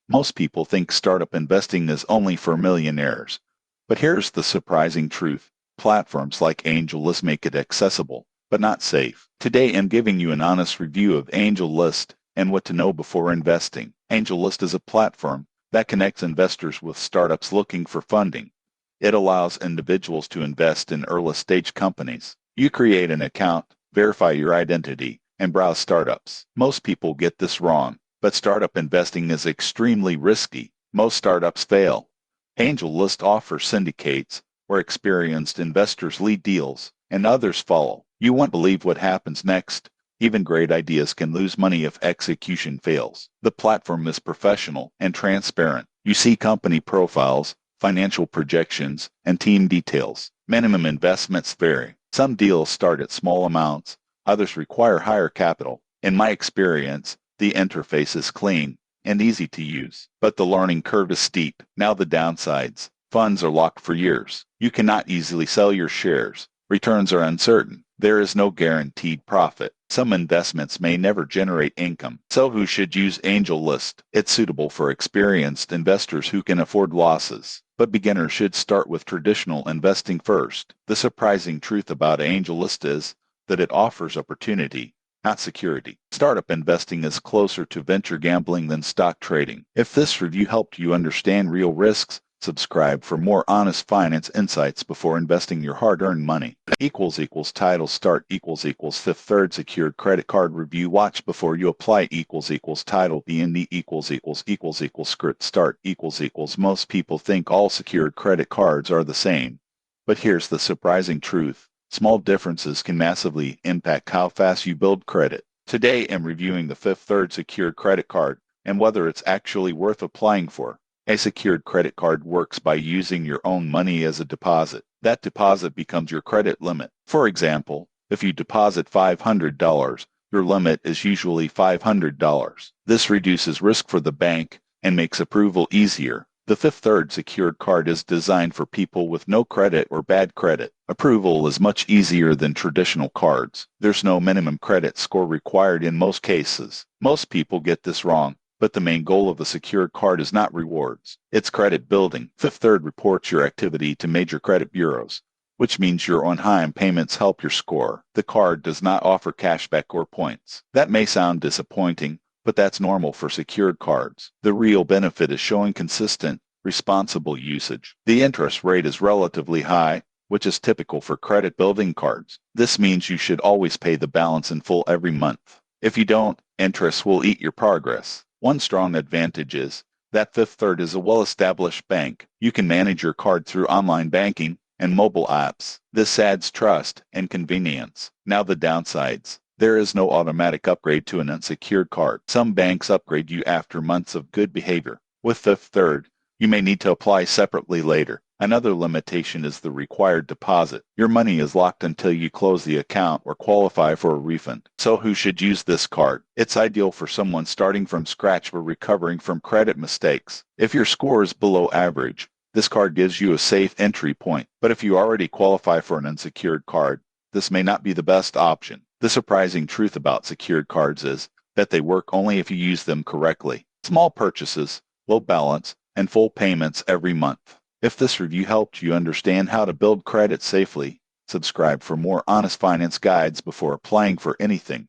Most people think startup investing is only for millionaires. But here's the surprising truth. Platforms like AngelList make it accessible, but not safe. Today I'm giving you an honest review of AngelList and what to know before investing. AngelList is a platform that connects investors with startups looking for funding. It allows individuals to invest in early-stage companies. You create an account, verify your identity, and browse startups. Most people get this wrong, but startup investing is extremely risky. Most startups fail. AngelList offers syndicates, where experienced investors lead deals, and others follow. You won't believe what happens next. Even great ideas can lose money if execution fails. The platform is professional and transparent. You see company profiles, financial projections, and team details. Minimum investments vary. Some deals start at small amounts, others require higher capital. In my experience, the interface is clean and easy to use, but the learning curve is steep. Now the downsides. Funds are locked for years. You cannot easily sell your shares. Returns are uncertain. There is no guaranteed profit. Some investments may never generate income. So who should use AngelList? It's suitable for experienced investors who can afford losses. But beginners should start with traditional investing first. The surprising truth about AngelList is that it offers opportunity, not security. Startup investing is closer to venture gambling than stock trading. If this review helped you understand real risks, subscribe for more honest finance insights before investing your hard-earned money. Title start Fifth Third Secured Credit Card Review. Watch before you apply Title BND Script Start Most people think all secured credit cards are the same. But here's the surprising truth. Small differences can massively impact how fast you build credit. Today I'm reviewing the Fifth Third Secured Credit Card and whether it's actually worth applying for. A secured credit card works by using your own money as a deposit. That deposit becomes your credit limit. For example, if you deposit $500, your limit is usually $500. This reduces risk for the bank and makes approval easier. The Fifth Third secured card is designed for people with no credit or bad credit. Approval is much easier than traditional cards. There's no minimum credit score required in most cases. Most people get this wrong. But the main goal of a secured card is not rewards. It's credit building. Fifth Third reports your activity to major credit bureaus, which means your on-time payments help your score. The card does not offer cashback or points. That may sound disappointing, but that's normal for secured cards. The real benefit is showing consistent, responsible usage. The interest rate is relatively high, which is typical for credit-building cards. This means you should always pay the balance in full every month. If you don't, interest will eat your progress. One strong advantage is that Fifth Third is a well-established bank. You can manage your card through online banking and mobile apps. This adds trust and convenience. Now the downsides. There is no automatic upgrade to an unsecured card. Some banks upgrade you after months of good behavior. With Fifth Third, you may need to apply separately later. Another limitation is the required deposit. Your money is locked until you close the account or qualify for a refund. So who should use this card? It's ideal for someone starting from scratch or recovering from credit mistakes. If your score is below average, this card gives you a safe entry point. But if you already qualify for an unsecured card, this may not be the best option. The surprising truth about secured cards is that they work only if you use them correctly. Small purchases, low balance, and full payments every month. If this review helped you understand how to build credit safely, subscribe for more honest finance guides before applying for anything.